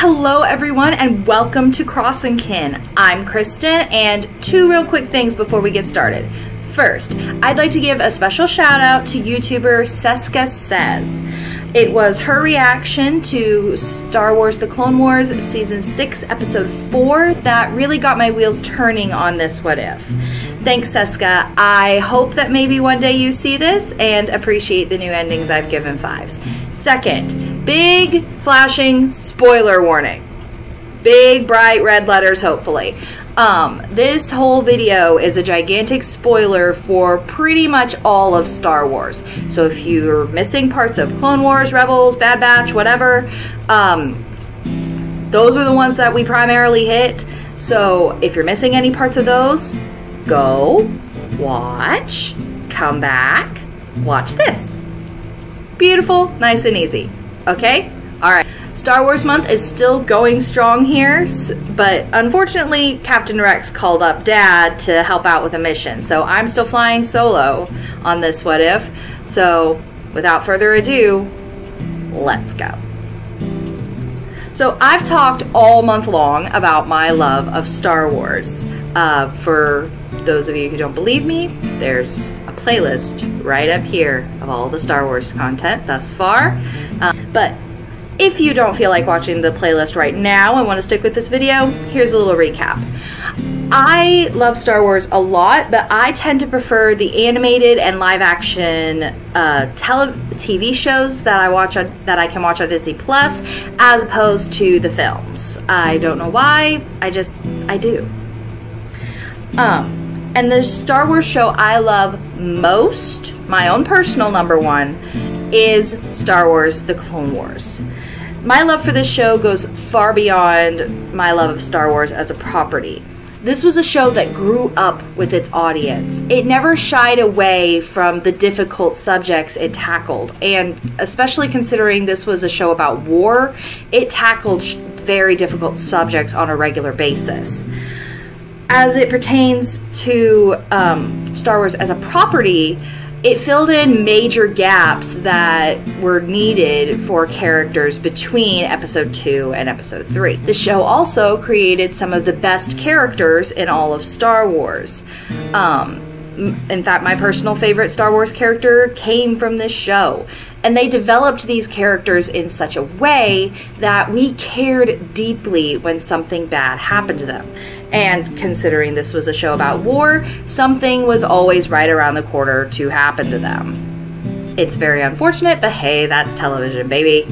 Hello everyone and welcome to Cross and Kin. I'm Kristen, and two real quick things before we get started. First, I'd like to give a special shout out to YouTuber Seska Says. It was her reaction to Star Wars The Clone Wars Season 6 Episode 4 that really got my wheels turning on this what if. Thanks, Seska. I hope that maybe one day you see this and appreciate the new endings I've given fives. Second, big flashing spoiler warning. Big bright red letters, hopefully. This whole video is a gigantic spoiler for pretty much all of Star Wars. So if you're missing parts of Clone Wars, Rebels, Bad Batch, whatever, those are the ones that we primarily hit. So if you're missing any parts of those, go, watch, come back, watch this. Beautiful, nice and easy. Okay? Alright. Star Wars month is still going strong here, but unfortunately Captain Rex called up Dad to help out with a mission. So I'm still flying solo on this what if. So without further ado, let's go. So I've talked all month long about my love of Star Wars. For those of you who don't believe me, there's a playlist right up here of all the Star Wars content thus far. But if you don't feel like watching the playlist right now and want to stick with this video, here's a little recap. I love Star Wars a lot, but I tend to prefer the animated and live action TV shows that I can watch on Disney Plus as opposed to the films. I don't know why, I do. And the Star Wars show I love most, my own personal number one, is Star Wars The Clone Wars. My love for this show goes far beyond my love of Star Wars as a property. This was a show that grew up with its audience. It never shied away from the difficult subjects it tackled, and especially considering this was a show about war, it tackled very difficult subjects on a regular basis. As it pertains to Star Wars as a property, it filled in major gaps that were needed for characters between Episode 2 and Episode 3. The show also created some of the best characters in all of Star Wars. In fact, my personal favorite Star Wars character came from this show. And they developed these characters in such a way that we cared deeply when something bad happened to them. And considering this was a show about war, something was always right around the corner to happen to them. It's very unfortunate, but hey, that's television, baby.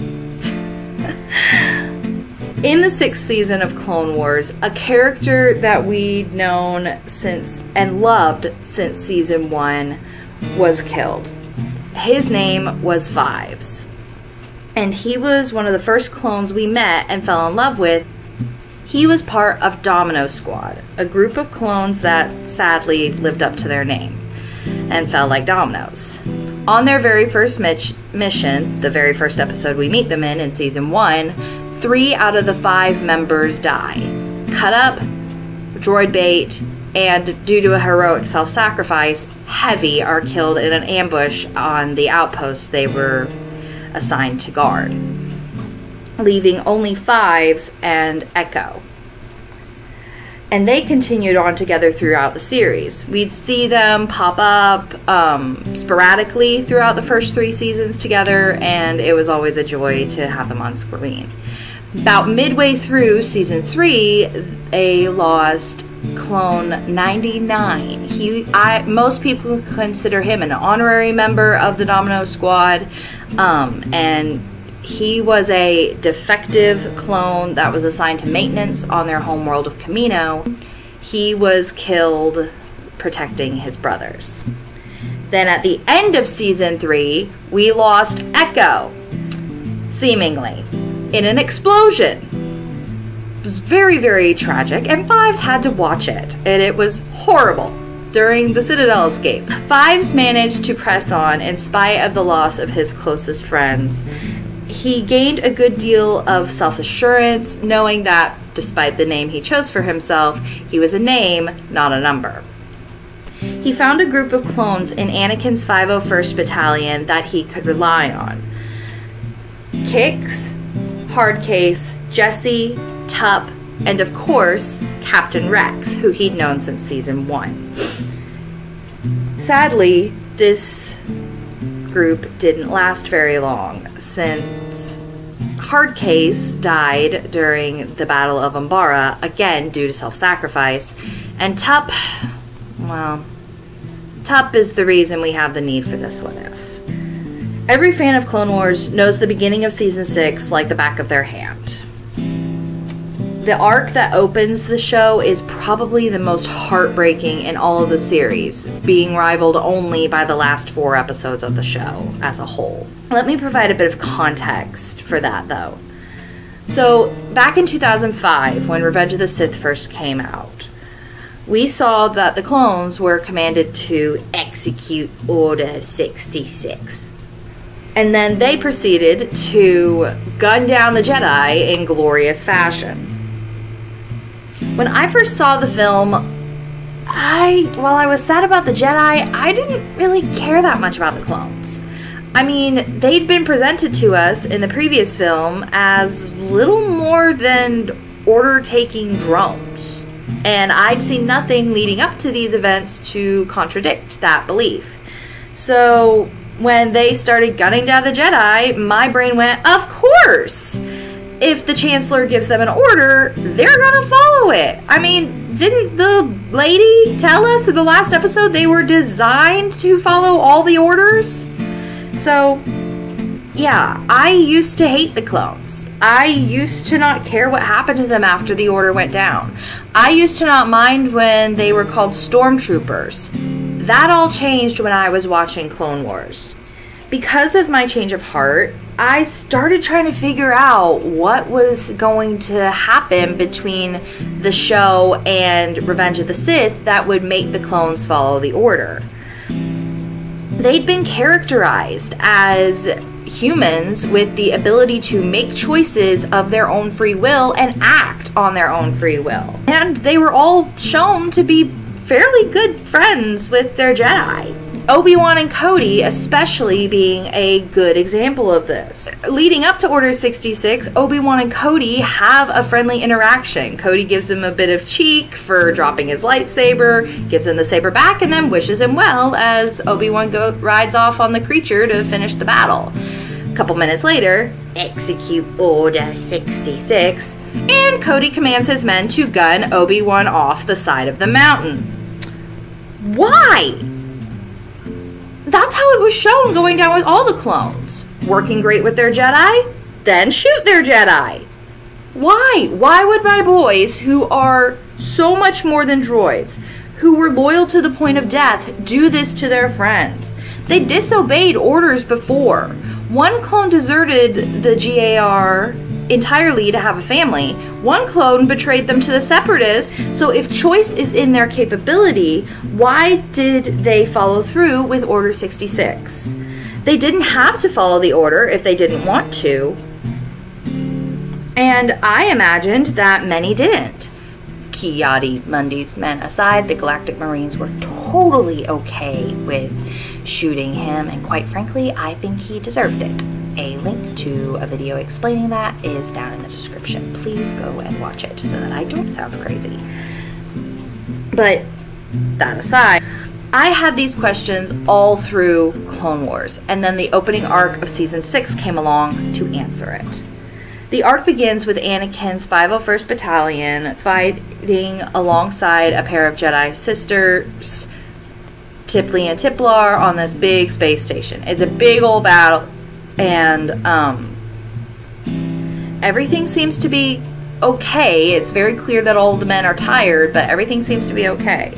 In the 6th season of Clone Wars, a character that we'd known since and loved since season 1 was killed. His name was Fives, and he was one of the first clones we met and fell in love with. He was part of Domino Squad, a group of clones that sadly lived up to their name and fell like dominoes. On their very first mission, the very first episode we meet them in season 1, 3 out of the 5 members die. Cut up, droid bait, and due to a heroic self-sacrifice, Heavy are killed in an ambush on the outpost they were assigned to guard, leaving only Fives and Echo. And they continued on together throughout the series. We'd see them pop up sporadically throughout the first 3 seasons together, and it was always a joy to have them on screen. About midway through season 3, a lost clone 99. Most people consider him an honorary member of the Domino Squad, and he was a defective clone that was assigned to maintenance on their homeworld of Camino. He was killed protecting his brothers. Then at the end of season 3, we lost Echo, seemingly, in an explosion. It was very, very tragic, and Fives had to watch it, and it was horrible. During the Citadel escape, Fives managed to press on in spite of the loss of his closest friends. He gained a good deal of self-assurance, knowing that, despite the name he chose for himself, he was a name, not a number. He found a group of clones in Anakin's 501st Battalion that he could rely on. Kix, Hardcase, Jesse, Tup, and of course, Captain Rex, who he'd known since season 1. Sadly, this group didn't last very long, since Hardcase died during the Battle of Umbara, again due to self-sacrifice, and Tup, well, Tup is the reason we have the need for this What If. Every fan of Clone Wars knows the beginning of Season 6 like the back of their hand. The arc that opens the show is probably the most heartbreaking in all of the series, being rivaled only by the last 4 episodes of the show as a whole. Let me provide a bit of context for that, though. So, back in 2005, when Revenge of the Sith first came out, we saw that the clones were commanded to execute Order 66. And then they proceeded to gun down the Jedi in glorious fashion. When I first saw the film, while I was sad about the Jedi, I didn't really care that much about the clones. I mean, they'd been presented to us in the previous film as little more than order-taking drones. And I'd seen nothing leading up to these events to contradict that belief. So when they started gunning down the Jedi, my brain went, of course! If the Chancellor gives them an order, they're gonna follow it. I mean, didn't the lady tell us in the last episode they were designed to follow all the orders? So, yeah, I used to hate the clones. I used to not care what happened to them after the order went down. I used to not mind when they were called stormtroopers. That all changed when I was watching Clone Wars. Because of my change of heart, I started trying to figure out what was going to happen between the show and Revenge of the Sith that would make the clones follow the order. They'd been characterized as humans with the ability to make choices of their own free will and act on their own free will. And they were all shown to be fairly good friends with their Jedi. Obi-Wan and Cody especially being a good example of this. Leading up to Order 66, Obi-Wan and Cody have a friendly interaction. Cody gives him a bit of cheek for dropping his lightsaber, gives him the saber back, and then wishes him well as Obi-Wan rides off on the creature to finish the battle. A couple minutes later, execute Order 66, and Cody commands his men to gun Obi-Wan off the side of the mountain. Why? That's how it was shown going down with all the clones. Working great with their Jedi, then shoot their Jedi. Why? Why would my boys, who are so much more than droids, who were loyal to the point of death, do this to their friend? They disobeyed orders before. One clone deserted the GAR entirely to have a family. One clone betrayed them to the Separatists, so if choice is in their capability, why did they follow through with Order 66? They didn't have to follow the order if they didn't want to, and I imagined that many didn't. Ki-Adi-Mundi's men aside, the Galactic Marines were totally okay with shooting him, and quite frankly, I think he deserved it. A link to a video explaining that is down in the description. Please go and watch it so that I don't sound crazy. But that aside, I had these questions all through Clone Wars, and then the opening arc of Season 6 came along to answer it. The arc begins with Anakin's 501st Battalion fighting alongside a pair of Jedi sisters, Tipli and Tiplar, on this big space station. It's a big old battle. And everything seems to be okay. It's very clear that all the men are tired, but everything seems to be okay.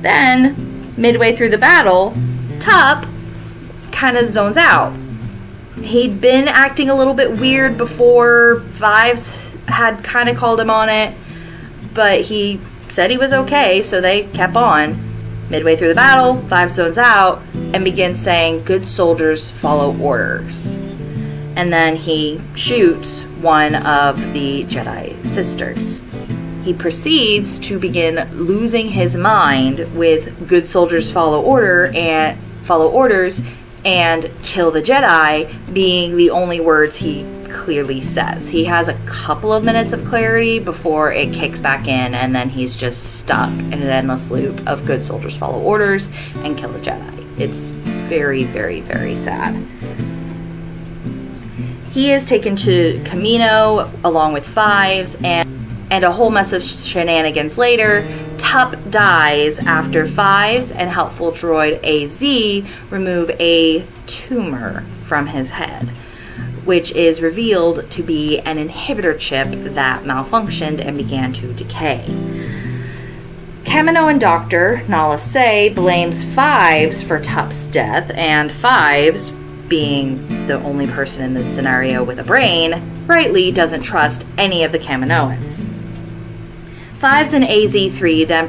Then, midway through the battle, Tup kind of zones out. He'd been acting a little bit weird before. Vives had kind of called him on it, but he said he was okay, so they kept on. Midway through the battle, Vives zones out and begins saying, "Good soldiers follow orders." And then he shoots one of the Jedi sisters. He proceeds to begin losing his mind with "Good soldiers follow orders" and kill the Jedi being the only words he clearly says. He has a couple of minutes of clarity before it kicks back in, and then he's just stuck in an endless loop of good soldiers follow orders and kill a Jedi. It's very, very, very sad. He is taken to Kamino along with Fives, and a whole mess of shenanigans later. Tup dies after Fives and helpful droid AZ remove a tumor from his head, which is revealed to be an inhibitor chip that malfunctioned and began to decay. Kamino and Dr. Nala Se blames Fives for Tup's death, and Fives, being the only person in this scenario with a brain, rightly doesn't trust any of the Kaminoans. Fives and AZ3 then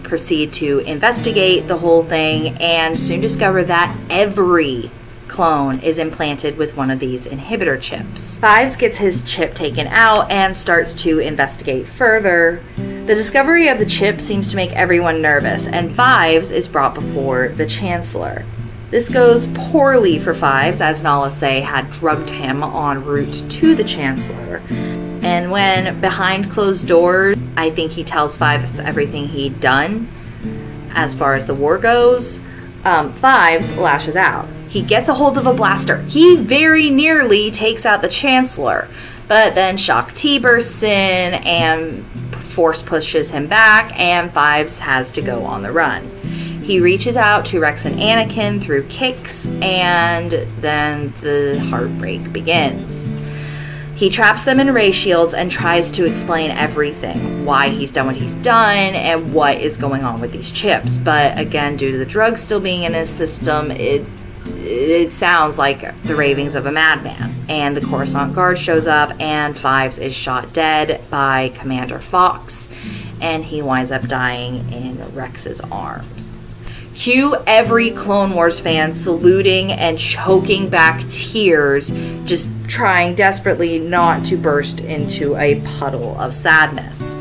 proceed to investigate the whole thing and soon discover that every clone is implanted with one of these inhibitor chips. Fives gets his chip taken out and starts to investigate further. The discovery of the chip seems to make everyone nervous, and Fives is brought before the Chancellor. This goes poorly for Fives, as Nala Se had drugged him en route to the Chancellor. And when behind closed doors, I think he tells Fives everything he'd done as far as the war goes, Fives lashes out. He gets a hold of a blaster. He very nearly takes out the Chancellor, but then Shaak Ti bursts in and force pushes him back, and Fives has to go on the run. He reaches out to Rex and Anakin through kicks, and then the heartbreak begins. He traps them in ray shields and tries to explain everything, why he's done what he's done and what is going on with these chips. But again, due to the drugs still being in his system, it sounds like the ravings of a madman. And the Coruscant Guard shows up, and Fives is shot dead by Commander Fox, and he winds up dying in Rex's arms. Cue every Clone Wars fan saluting and choking back tears, just trying desperately not to burst into a puddle of sadness.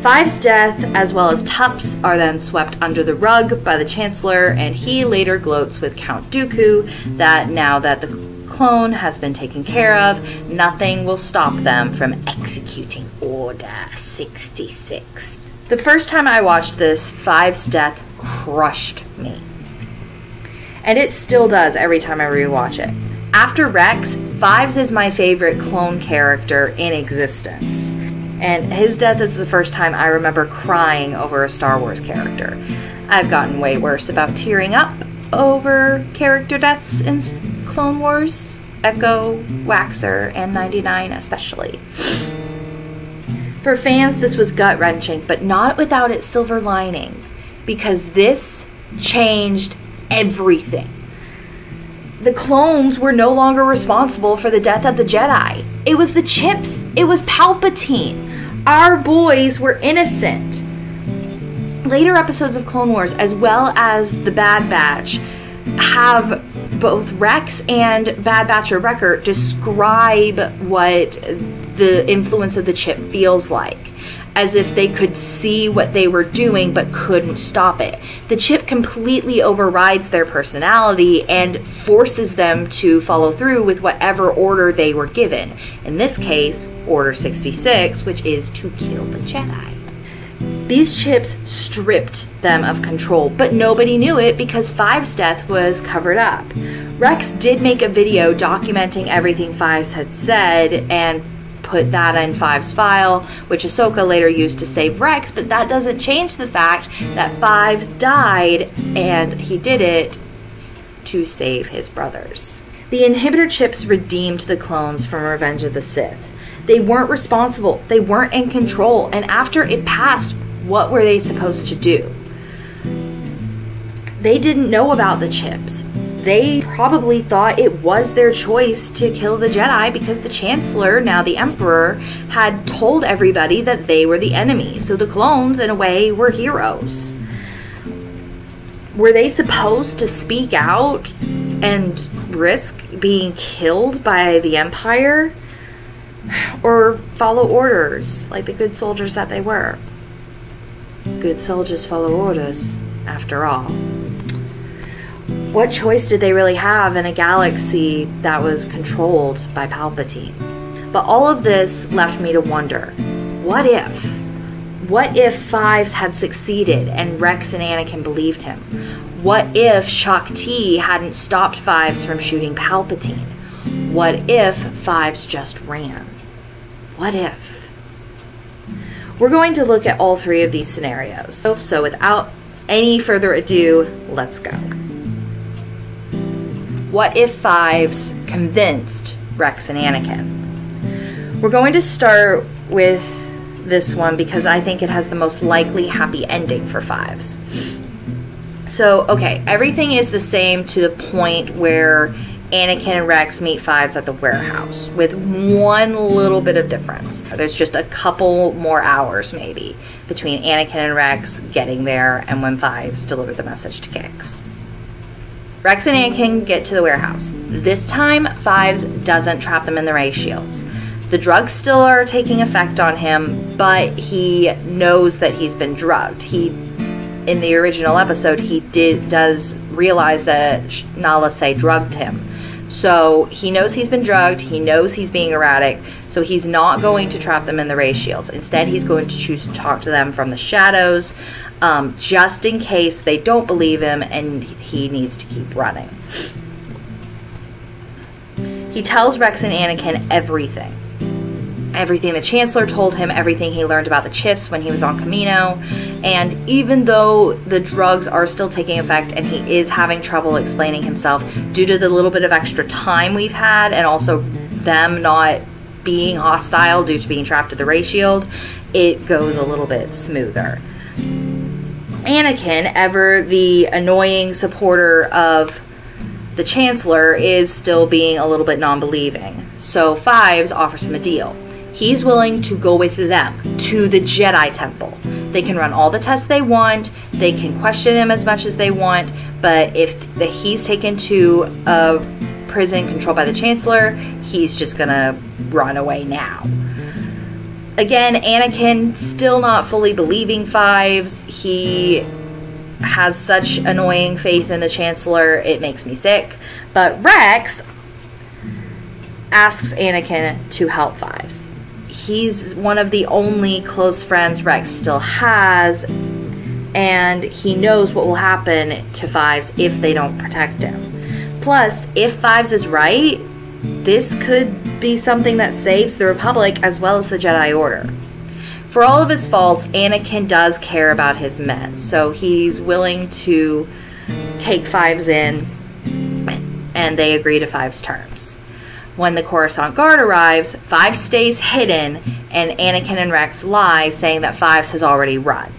Fives' death, as well as Tup's, are then swept under the rug by the Chancellor, and he later gloats with Count Dooku that now that the clone has been taken care of, nothing will stop them from executing Order 66. The first time I watched this, Fives' death crushed me. And it still does every time I rewatch it. After Rex, Fives is my favorite clone character in existence. And his death is the first time I remember crying over a Star Wars character. I've gotten way worse about tearing up over character deaths in Clone Wars, Echo, Waxer, and 99 especially. For fans, this was gut-wrenching, but not without its silver lining, because this changed everything. The clones were no longer responsible for the death of the Jedi. It was the chips. It was Palpatine. Our boys were innocent. Later episodes of Clone Wars, as well as the Bad Batch, have both Rex and Bad Batch or Wrecker describe what the influence of the chip feels like, as if they could see what they were doing but couldn't stop it. The chip completely overrides their personality and forces them to follow through with whatever order they were given. In this case, Order 66, which is to kill the Jedi. These chips stripped them of control, but nobody knew it because Fives' death was covered up. Rex did make a video documenting everything Fives had said and put that in Fives' file, which Ahsoka later used to save Rex, but that doesn't change the fact that Fives died, and he did it to save his brothers. The inhibitor chips redeemed the clones from Revenge of the Sith. They weren't responsible, they weren't in control, and after it passed, what were they supposed to do? They didn't know about the chips. They probably thought it was their choice to kill the Jedi because the Chancellor, now the Emperor, had told everybody that they were the enemy. So the clones, in a way, were heroes. Were they supposed to speak out and risk being killed by the Empire? Or follow orders like the good soldiers that they were? Good soldiers follow orders, after all. what choice did they really have in a galaxy that was controlled by Palpatine? But all of this left me to wonder, what if? What if Fives had succeeded and Rex and Anakin believed him? What if Shaak-Ti hadn't stopped Fives from shooting Palpatine? What if Fives just ran? What if? We're going to look at all three of these scenarios. So without any further ado, let's go. What if Fives convinced Rex and Anakin? We're going to start with this one because I think it has the most likely happy ending for Fives. So, okay, everything is the same to the point where Anakin and Rex meet Fives at the warehouse, with one little bit of difference. There's just a couple more hours, maybe, between Anakin and Rex getting there and when Fives delivered the message to Kix. Rex and Anakin get to the warehouse. This time, Fives doesn't trap them in the ray shields. The drugs still are taking effect on him, but he knows that he's been drugged. In the original episode, he does realize that Nala Se drugged him. So he knows he's been drugged, he knows he's being erratic, so he's not going to trap them in the ray shields. Instead, he's going to choose to talk to them from the shadows, just in case they don't believe him and he needs to keep running. He tells Rex and Anakin everything. Everything the Chancellor told him, everything he learned about the chips when he was on Kamino, and even though the drugs are still taking effect and he is having trouble explaining himself due to the little bit of extra time we've had and also them not being hostile due to being trapped at the ray shield, it goes a little bit smoother. Anakin, ever the annoying supporter of the Chancellor, is still being a little bit non-believing. So Fives offers him a deal. He's willing to go with them to the Jedi Temple. They can run all the tests they want, they can question him as much as they want, but if he's taken to a prison controlled by the Chancellor, he's just gonna run away now. Again, Anakin still not fully believing Fives. He has such annoying faith in the Chancellor, it makes me sick. But Rex asks Anakin to help Fives. He's one of the only close friends Rex still has, and he knows what will happen to Fives if they don't protect him. Plus, if Fives is right, this could be something that saves the Republic as well as the Jedi Order. For all of his faults, Anakin does care about his men, so he's willing to take Fives in, and they agree to Fives' terms. When the Coruscant Guard arrives, Fives stays hidden, and Anakin and Rex lie, saying that Fives has already run.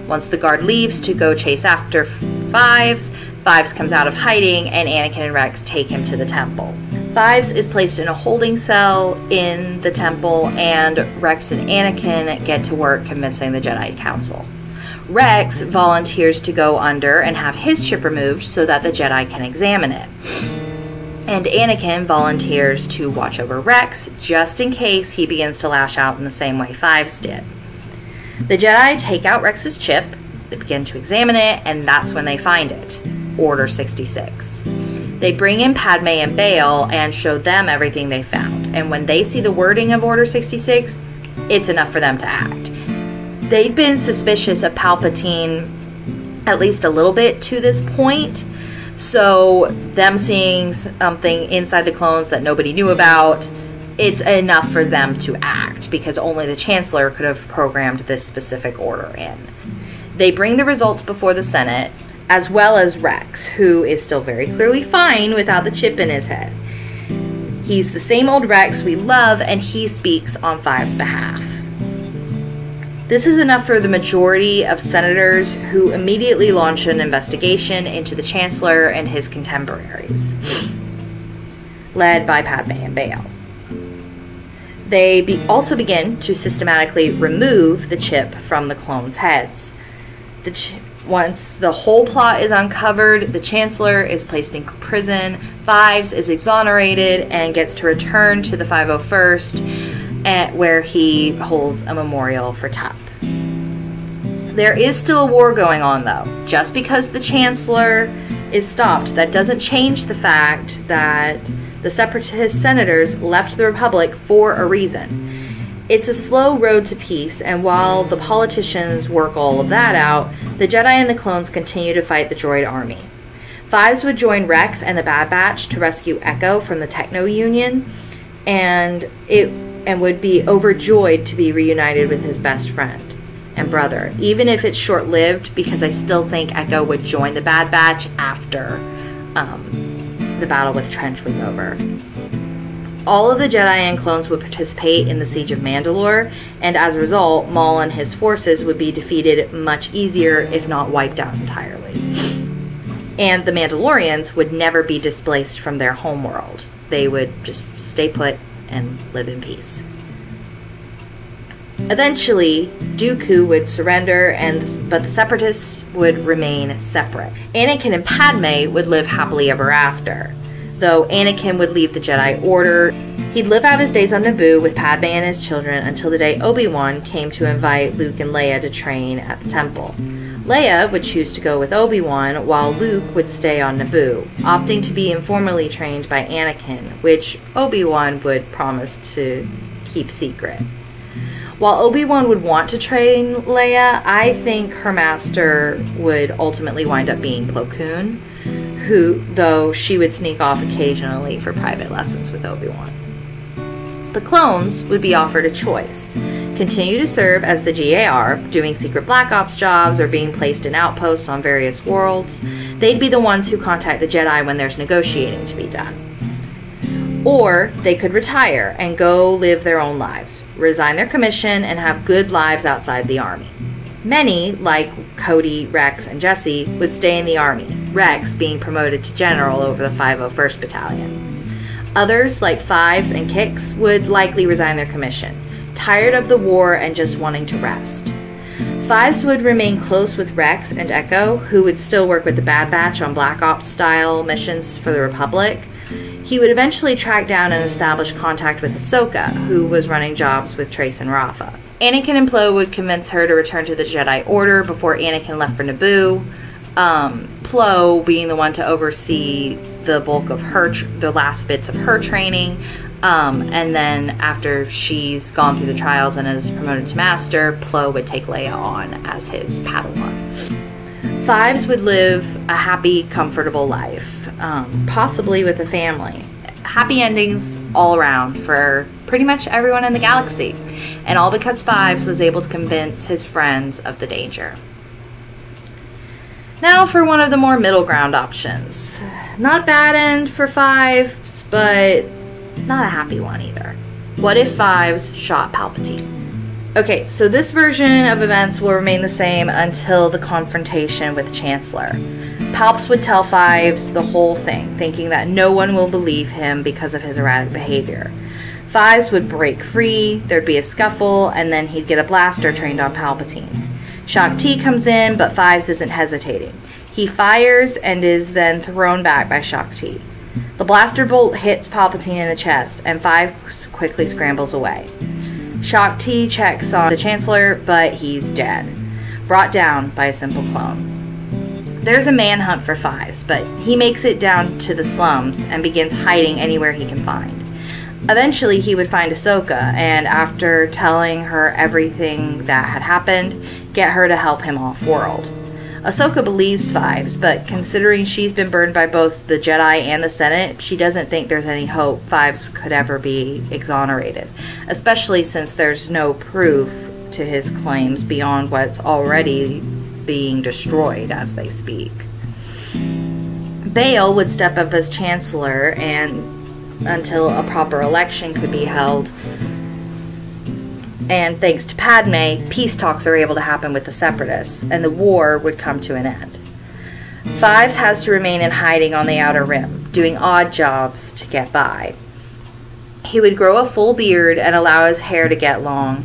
Once the guard leaves to go chase after Fives, Fives comes out of hiding, and Anakin and Rex take him to the temple. Fives is placed in a holding cell in the temple, and Rex and Anakin get to work convincing the Jedi Council. Rex volunteers to go under and have his chip removed so that the Jedi can examine it. And Anakin volunteers to watch over Rex just in case he begins to lash out in the same way Fives did. The Jedi take out Rex's chip, they begin to examine it, and that's when they find it, Order 66. They bring in Padme and Bail and show them everything they found, and when they see the wording of Order 66, it's enough for them to act. They'd been suspicious of Palpatine at least a little bit to this point, so them seeing something inside the clones that nobody knew about, it's enough for them to act, because only the Chancellor could have programmed this specific order in. They bring the results before the Senate, as well as Rex, who is still very clearly fine without the chip in his head. He's the same old Rex we love, and he speaks on Fives' behalf. This is enough for the majority of senators, who immediately launch an investigation into the Chancellor and his contemporaries, led by Padme and Bail. They also begin to systematically remove the chip from the clones' heads. Once the whole plot is uncovered, the Chancellor is placed in prison, Fives is exonerated, and gets to return to the 501st, where he holds a memorial for Tup. There is still a war going on, though. Just because the Chancellor is stopped, that doesn't change the fact that the Separatist senators left the Republic for a reason. It's a slow road to peace, and while the politicians work all of that out, the Jedi and the clones continue to fight the droid army. Fives would join Rex and the Bad Batch to rescue Echo from the Techno Union, and would be overjoyed to be reunited with his best friend and brother, even if it's short-lived, because I still think Echo would join the Bad Batch after the battle with Trench was over. All of the Jedi and clones would participate in the Siege of Mandalore, and as a result, Maul and his forces would be defeated much easier, if not wiped out entirely. And the Mandalorians would never be displaced from their homeworld. They would just stay put and live in peace. Eventually, Dooku would surrender, but the Separatists would remain separate. Anakin and Padme would live happily ever after, though Anakin would leave the Jedi Order. He'd live out his days on Naboo with Padme and his children until the day Obi-Wan came to invite Luke and Leia to train at the temple. Leia would choose to go with Obi-Wan, while Luke would stay on Naboo, opting to be informally trained by Anakin, which Obi-Wan would promise to keep secret. While Obi-Wan would want to train Leia, I think her master would ultimately wind up being Plo Koon, though she would sneak off occasionally for private lessons with Obi-Wan. The clones would be offered a choice: continue to serve as the GAR, doing secret Black Ops jobs or being placed in outposts on various worlds. They'd be the ones who contact the Jedi when there's negotiating to be done. Or they could retire and go live their own lives, resign their commission, and have good lives outside the army. Many, like Cody, Rex, and Jesse, would stay in the army, Rex being promoted to general over the 501st Battalion. Others, like Fives and Kix, would likely resign their commission, tired of the war and just wanting to rest. Fives would remain close with Rex and Echo, who would still work with the Bad Batch on Black Ops-style missions for the Republic. He would eventually track down and establish contact with Ahsoka, who was running jobs with Trace and Rafa. Anakin and Plo would convince her to return to the Jedi Order before Anakin left for Naboo, Plo being the one to oversee the bulk of the last bits of her training, and then after she's gone through the trials and is promoted to Master, Plo would take Leia on as his Padawan. Fives would live a happy, comfortable life, possibly with a family. Happy endings all around for pretty much everyone in the galaxy, and all because Fives was able to convince his friends of the danger. Now for one of the more middle ground options. Not a bad end for Fives, but not a happy one either. What if Fives shot Palpatine? Okay, so this version of events will remain the same until the confrontation with Chancellor. Palps would tell Fives the whole thing, thinking that no one will believe him because of his erratic behavior. Fives would break free, there'd be a scuffle, and then he'd get a blaster trained on Palpatine. Shaak Ti comes in, but Fives isn't hesitating. He fires and is then thrown back by Shaak Ti. The blaster bolt hits Palpatine in the chest, and Fives quickly scrambles away. Shaak Ti checks on the Chancellor, but he's dead, brought down by a simple clone. There's a manhunt for Fives, but he makes it down to the slums and begins hiding anywhere he can find. Eventually, he would find Ahsoka, and after telling her everything that had happened, get her to help him off-world. Ahsoka believes Fives, but considering she's been burned by both the Jedi and the Senate, she doesn't think there's any hope Fives could ever be exonerated, especially since there's no proof to his claims beyond what's already being destroyed as they speak. Bail would step up as Chancellor and until a proper election could be held. And thanks to Padme, peace talks are able to happen with the Separatists, and the war would come to an end. Fives has to remain in hiding on the Outer Rim, doing odd jobs to get by. He would grow a full beard and allow his hair to get long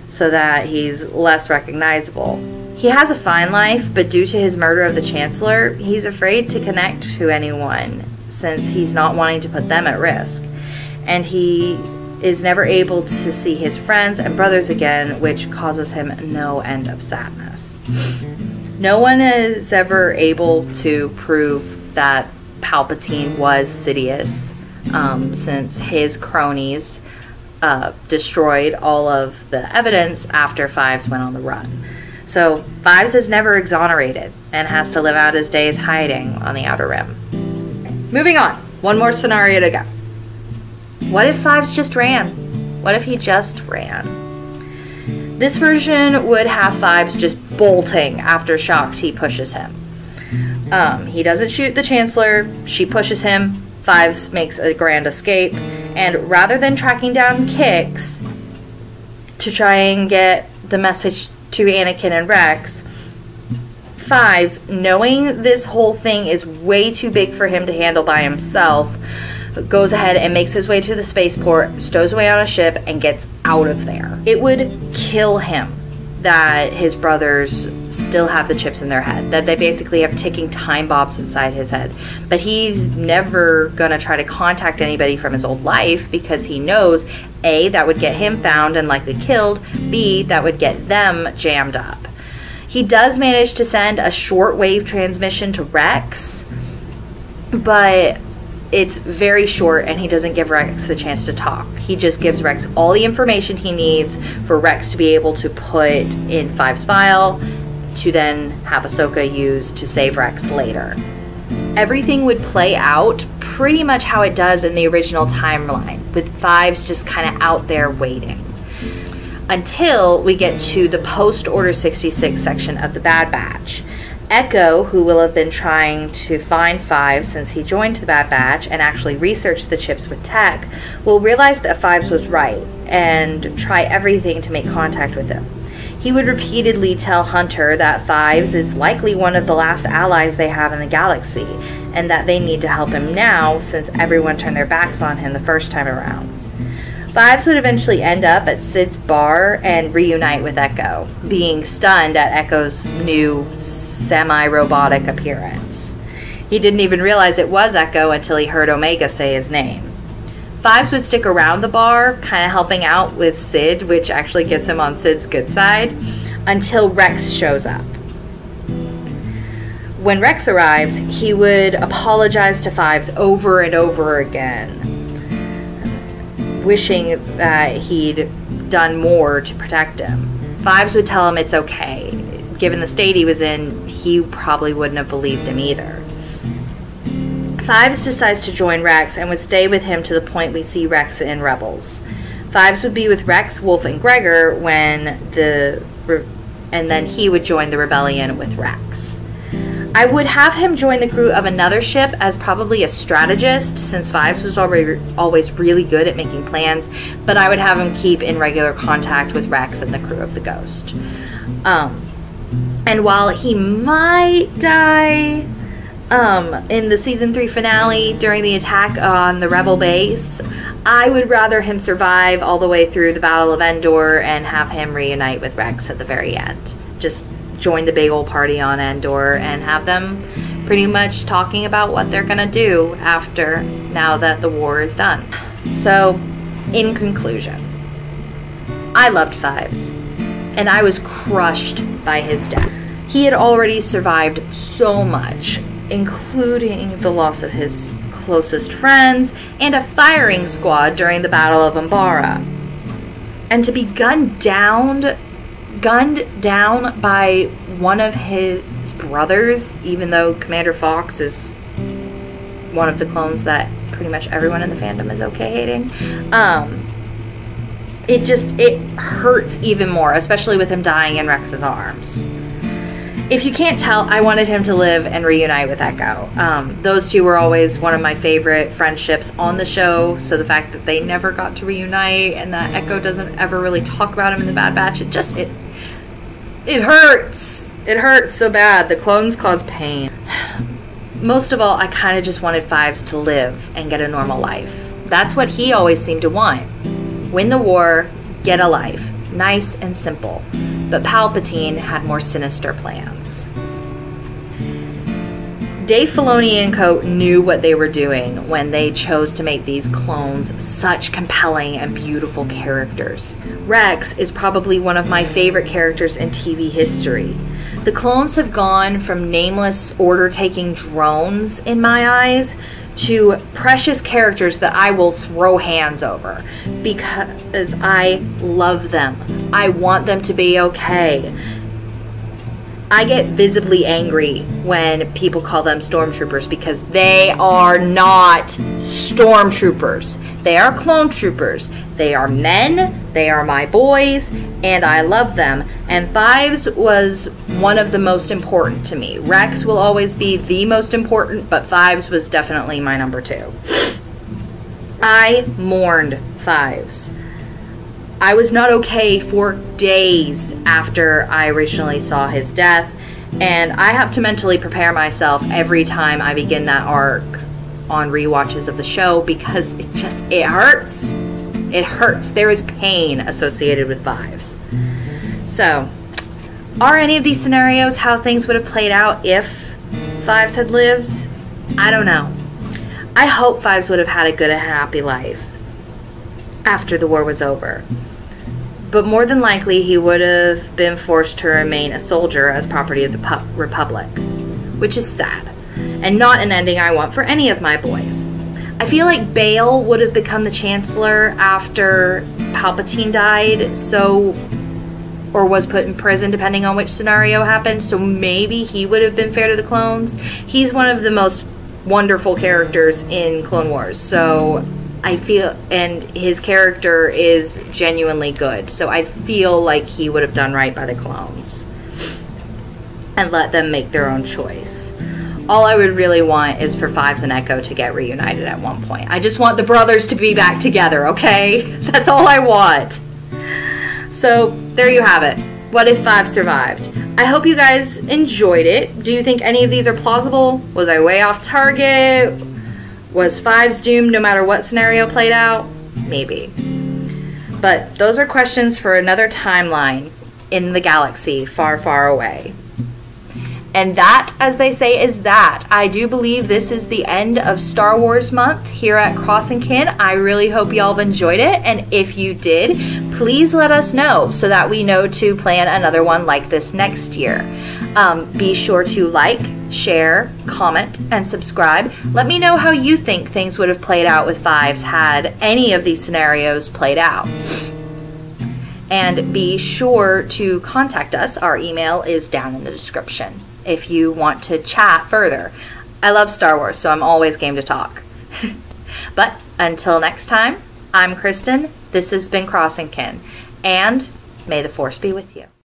so that he's less recognizable. He has a fine life, but due to his murder of the Chancellor, he's afraid to connect to anyone since he's not wanting to put them at risk. And he is never able to see his friends and brothers again, which causes him no end of sadness. No one is ever able to prove that Palpatine was Sidious, since his cronies destroyed all of the evidence after Fives went on the run. So Fives is never exonerated and has to live out his days hiding on the Outer Rim. Moving on, one more scenario to go. What if Fives just ran? What if he just ran? This version would have Fives just bolting after Shaak Ti pushes him. He doesn't shoot the Chancellor, she pushes him, Fives makes a grand escape, and rather than tracking down Kix to try and get the message to Anakin and Rex, Fives, knowing this whole thing is way too big for him to handle by himself, goes ahead and makes his way to the spaceport, stows away on a ship, and gets out of there. It would kill him that his brothers still have the chips in their head, that they basically have ticking time bombs inside his head. But he's never gonna try to contact anybody from his old life because he knows, A, that would get him found and likely killed, B, that would get them jammed up. He does manage to send a shortwave transmission to Rex, but it's very short and he doesn't give Rex the chance to talk. He just gives Rex all the information he needs for Rex to be able to put in Fives' file to then have Ahsoka use to save Rex later. Everything would play out pretty much how it does in the original timeline, with Fives just kind of out there waiting. Until we get to the post-Order 66 section of the Bad Batch. Echo, who will have been trying to find Fives since he joined the Bad Batch and actually researched the chips with Tech, will realize that Fives was right and try everything to make contact with him. He would repeatedly tell Hunter that Fives is likely one of the last allies they have in the galaxy, and that they need to help him now since everyone turned their backs on him the first time around. Fives would eventually end up at Sid's bar and reunite with Echo, being stunned at Echo's new semi-robotic appearance. He didn't even realize it was Echo until he heard Omega say his name. Fives would stick around the bar, kind of helping out with Sid, which actually gets him on Sid's good side, until Rex shows up. When Rex arrives, he would apologize to Fives over and over again, wishing that he'd done more to protect him. Fives would tell him it's okay. Given the state he was in, he probably wouldn't have believed him either. Fives decides to join Rex and would stay with him to the point we see Rex in Rebels. Fives would be with Rex, Wolf, and Gregor and then he would join the rebellion with Rex. I would have him join the crew of another ship as probably a strategist, since Fives was always really good at making plans, but I would have him keep in regular contact with Rex and the crew of the Ghost. And while he might die in the season 3 finale during the attack on the Rebel base, I would rather him survive all the way through the Battle of Endor and have him reunite with Rex at the very end. Just join the big old party on Endor and have them pretty much talking about what they're gonna do after, now that the war is done. So, in conclusion, I loved Fives, and I was crushed by his death. He had already survived so much, including the loss of his closest friends and a firing squad during the Battle of Umbara. And to be gunned down by one of his brothers, even though Commander Fox is one of the clones that pretty much everyone in the fandom is okay hating, it hurts even more, especially with him dying in Rex's arms. If you can't tell, I wanted him to live and reunite with Echo. Those two were always one of my favorite friendships on the show, so the fact that they never got to reunite and that Echo doesn't ever really talk about him in the Bad Batch, it hurts. It hurts so bad. The clones cause pain. Most of all, I kind of just wanted Fives to live and get a normal life. That's what he always seemed to want. Win the war, get a life. Nice and simple. But Palpatine had more sinister plans. Dave Filoni and co. knew what they were doing when they chose to make these clones such compelling and beautiful characters. Rex is probably one of my favorite characters in TV history. The clones have gone from nameless order-taking drones in my eyes to precious characters that I will throw hands over because I love them. I want them to be okay. I get visibly angry when people call them stormtroopers because they are not stormtroopers. They are clone troopers. They are men, they are my boys, and I love them. And Fives was one of the most important to me. Rex will always be the most important, but Fives was definitely my number 2. I mourned Fives. I was not okay for days after I originally saw his death, and I have to mentally prepare myself every time I begin that arc on rewatches of the show because it hurts. It hurts. There is pain associated with Fives. So, are any of these scenarios how things would have played out if Fives had lived? I don't know. I hope Fives would have had a good and happy life after the war was over. But more than likely, he would have been forced to remain a soldier as property of the Republic, which is sad, and not an ending I want for any of my boys. I feel like Bail would have become the Chancellor after Palpatine died, or was put in prison, depending on which scenario happened, so maybe he would have been fair to the clones. He's one of the most wonderful characters in Clone Wars, so I feel, and his character is genuinely good, so I feel like he would have done right by the clones and let them make their own choice. All I would really want is for Fives and Echo to get reunited at one point. I just want the brothers to be back together, okay? That's all I want. So, there you have it. What if Fives survived? I hope you guys enjoyed it. Do you think any of these are plausible? Was I way off target? Was Fives doomed no matter what scenario played out? Maybe. But those are questions for another timeline in the galaxy far, far away. And that, as they say, is that. I do believe this is the end of Star Wars month here at Crossing Kin. I really hope y'all have enjoyed it. And if you did, please let us know so that we know to plan another one like this next year. Be sure to like, share, comment, and subscribe. Let me know how you think things would have played out with Fives had any of these scenarios played out. And be sure to contact us. Our email is down in the description if you want to chat further. I love Star Wars, so I'm always game to talk. But until next time, I'm Kristen. This has been Crossing Kin, and may the Force be with you.